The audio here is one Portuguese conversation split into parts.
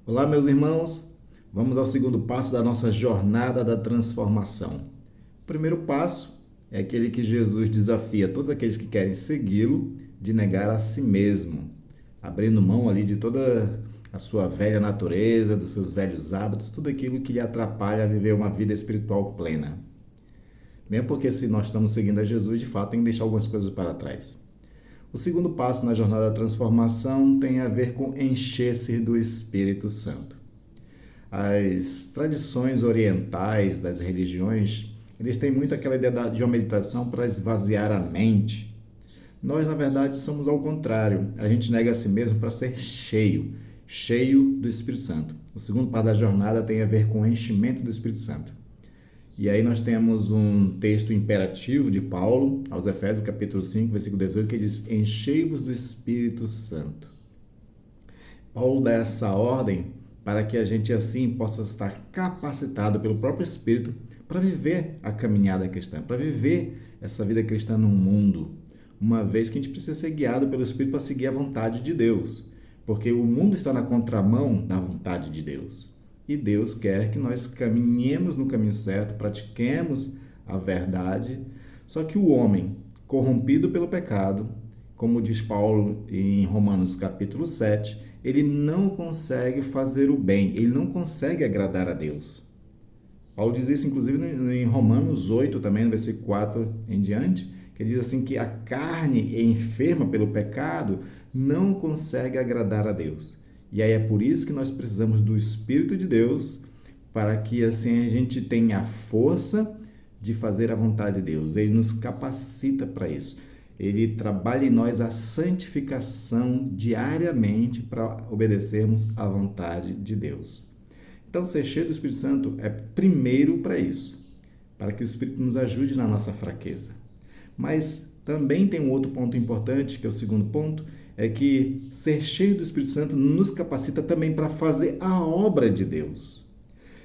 Olá, meus irmãos. Vamos ao segundo passo da nossa jornada da transformação. O primeiro passo é aquele que Jesus desafia todos aqueles que querem segui-lo de negar a si mesmo, abrindo mão ali de toda a sua velha natureza, dos seus velhos hábitos, tudo aquilo que lhe atrapalha a viver uma vida espiritual plena. Mesmo porque se nós estamos seguindo a Jesus, de fato, tem que deixar algumas coisas para trás. O segundo passo na jornada da transformação tem a ver com encher-se do Espírito Santo. As tradições orientais das religiões, eles têm muito aquela ideia de uma meditação para esvaziar a mente. Nós, na verdade, somos ao contrário. A gente nega a si mesmo para ser cheio do Espírito Santo. O segundo passo da jornada tem a ver com o enchimento do Espírito Santo. E aí nós temos um texto imperativo de Paulo, aos Efésios, capítulo 5, versículo 18, que diz: enchei-vos do Espírito Santo. Paulo dá essa ordem para que a gente assim possa estar capacitado pelo próprio Espírito para viver a caminhada cristã, para viver essa vida cristã no mundo, uma vez que a gente precisa ser guiado pelo Espírito para seguir a vontade de Deus, porque o mundo está na contramão da vontade de Deus. E Deus quer que nós caminhemos no caminho certo, pratiquemos a verdade. Só que o homem, corrompido pelo pecado, como diz Paulo em Romanos capítulo 7, ele não consegue fazer o bem, ele não consegue agradar a Deus. Paulo diz isso, inclusive, em Romanos 8, também, no versículo 4 em diante, que diz assim que a carne enferma pelo pecado não consegue agradar a Deus. E aí é por isso que nós precisamos do Espírito de Deus, para que assim a gente tenha a força de fazer a vontade de Deus. Ele nos capacita para isso. Ele trabalha em nós a santificação diariamente para obedecermos à vontade de Deus. Então, ser cheio do Espírito Santo é primeiro para isso, para que o Espírito nos ajude na nossa fraqueza. Mas também tem um outro ponto importante, que é o segundo ponto, é que ser cheio do Espírito Santo nos capacita também para fazer a obra de Deus.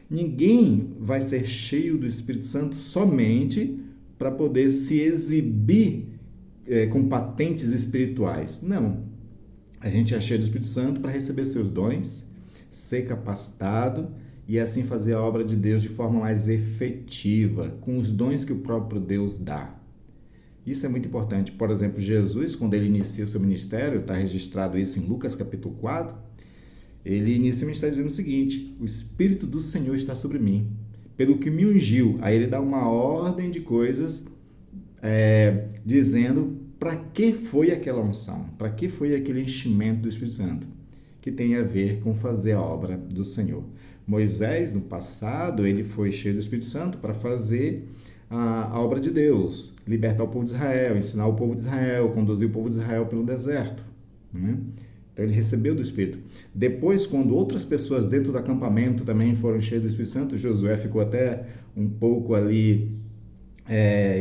Ninguém vai ser cheio do Espírito Santo somente para poder se exibir com patentes espirituais. Não. A gente é cheio do Espírito Santo para receber seus dons, ser capacitado e assim fazer a obra de Deus de forma mais efetiva, com os dons que o próprio Deus dá. Isso é muito importante. Por exemplo, Jesus, quando ele inicia o seu ministério, está registrado isso em Lucas capítulo 4, ele inicia o ministério dizendo o seguinte: o Espírito do Senhor está sobre mim, pelo que me ungiu. Aí ele dá uma ordem de coisas, dizendo para que foi aquela unção, para que foi aquele enchimento do Espírito Santo, que tem a ver com fazer a obra do Senhor. Moisés, no passado, ele foi cheio do Espírito Santo para fazer a obra de Deus, libertar o povo de Israel, ensinar o povo de Israel, conduzir o povo de Israel pelo deserto, né? Então ele recebeu do Espírito. Depois, quando outras pessoas dentro do acampamento também foram cheias do Espírito Santo, Josué ficou até um pouco ali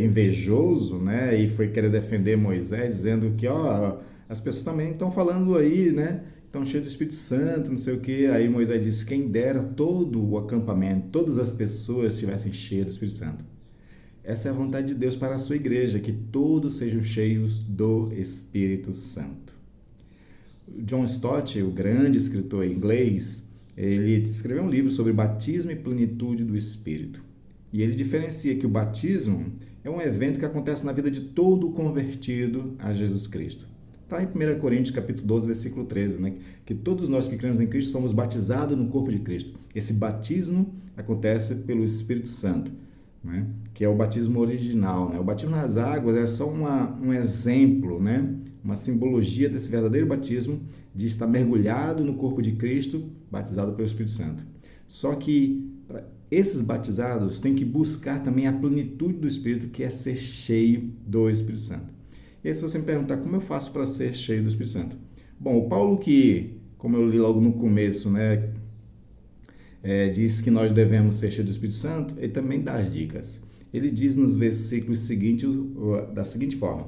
invejoso, né? E foi querer defender Moisés, dizendo que as pessoas também estão falando aí, né? Estão cheios do Espírito Santo, não sei o que. Aí Moisés disse: quem dera todo o acampamento, todas as pessoas estivessem cheias do Espírito Santo. Essa é a vontade de Deus para a sua igreja, que todos sejam cheios do Espírito Santo. John Stott, o grande escritor inglês, ele escreveu um livro sobre batismo e plenitude do Espírito. E ele diferencia que o batismo é um evento que acontece na vida de todo convertido a Jesus Cristo. Está em 1 Coríntios capítulo 12, versículo 13, né? Que todos nós que cremos em Cristo somos batizados no corpo de Cristo. Esse batismo acontece pelo Espírito Santo, né? Que é o batismo original, né? O batismo nas águas é só um exemplo, né? Uma simbologia desse verdadeiro batismo de estar mergulhado no corpo de Cristo, batizado pelo Espírito Santo. Só que esses batizados têm que buscar também a plenitude do Espírito, que é ser cheio do Espírito Santo. E aí, se você me perguntar como eu faço para ser cheio do Espírito Santo? Bom, o Paulo, que, como eu li logo no começo, né, diz que nós devemos ser cheios do Espírito Santo, ele também dá as dicas. Ele diz nos versículos seguintes, da seguinte forma,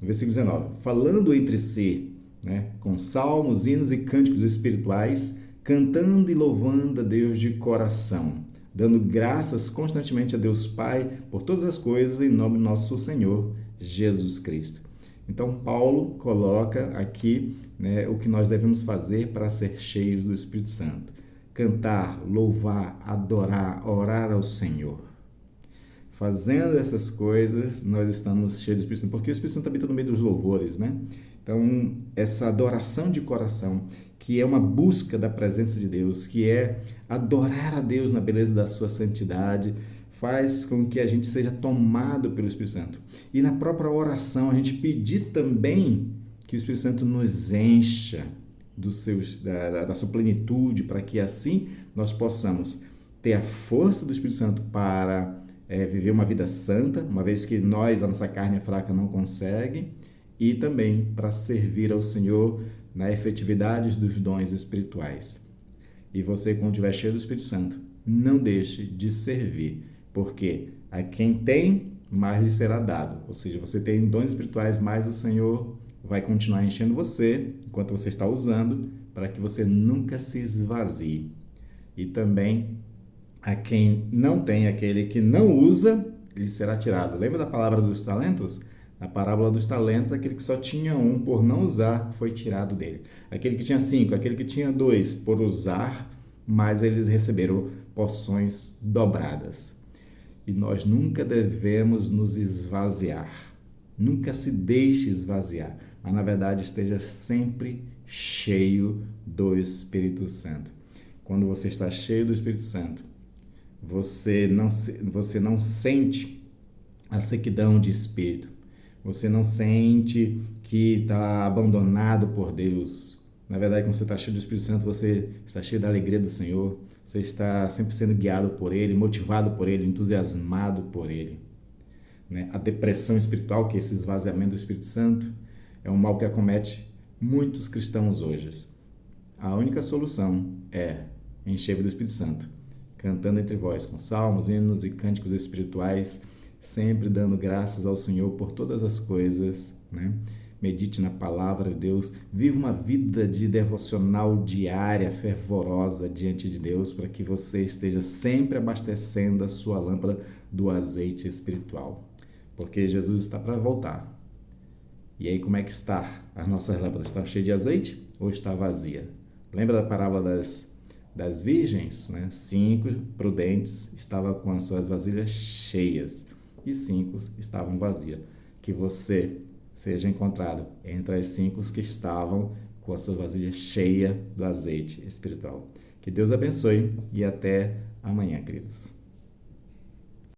no versículo 19: falando entre si, né, com salmos, hinos e cânticos espirituais, cantando e louvando a Deus de coração, dando graças constantemente a Deus Pai por todas as coisas em nome do nosso Senhor Jesus Cristo. Então, Paulo coloca aqui, né, o que nós devemos fazer para ser cheios do Espírito Santo. cantar, louvar, adorar, orar ao Senhor. Fazendo essas coisas, nós estamos cheios do Espírito Santo, porque o Espírito Santo habita no meio dos louvores, né? Então, essa adoração de coração, que é uma busca da presença de Deus, que é adorar a Deus na beleza da sua santidade, faz com que a gente seja tomado pelo Espírito Santo. E na própria oração, a gente pedir também que o Espírito Santo nos encha da sua plenitude, para que assim nós possamos ter a força do Espírito Santo para viver uma vida santa, uma vez que nós, a nossa carne é fraca, não consegue, e também para servir ao Senhor na efetividade dos dons espirituais. E você, quando estiver cheio do Espírito Santo, não deixe de servir, porque a quem tem, mais lhe será dado. Ou seja, você tem dons espirituais, mais o Senhor vai continuar enchendo você, enquanto você está usando, para que você nunca se esvazie. E também, a quem não tem, aquele que não usa, lhe será tirado. Lembra da palavra dos talentos? Na parábola dos talentos, aquele que só tinha um, por não usar, foi tirado dele. Aquele que tinha 5, aquele que tinha 2, por usar, mas eles receberam porções dobradas. E nós nunca devemos nos esvaziar. Nunca se deixe esvaziar, mas na verdade esteja sempre cheio do Espírito Santo. Quando você está cheio do Espírito Santo, você não sente a sequidão de espírito. Você não sente que está abandonado por Deus. Na verdade, quando você está cheio do Espírito Santo, você está cheio da alegria do Senhor. Você está sempre sendo guiado por Ele, motivado por Ele, entusiasmado por Ele. A depressão espiritual, que é esse esvaziamento do Espírito Santo, é um mal que acomete muitos cristãos hoje. A única solução é encher do Espírito Santo, cantando entre vós com salmos, hinos e cânticos espirituais, sempre dando graças ao Senhor por todas as coisas, né? Medite na palavra de Deus, viva uma vida de devocional diária, fervorosa diante de Deus, para que você esteja sempre abastecendo a sua lâmpada do azeite espiritual, porque Jesus está para voltar. E aí, como é que está? As nossas lâmpadas estão cheias de azeite ou está vazia? Lembra da parábola das virgens, né? 5 prudentes estavam com as suas vasilhas cheias e 5 estavam vazias. Que você seja encontrado entre as 5 que estavam com as suas vasilhas cheias do azeite espiritual. Que Deus abençoe e até amanhã, queridos.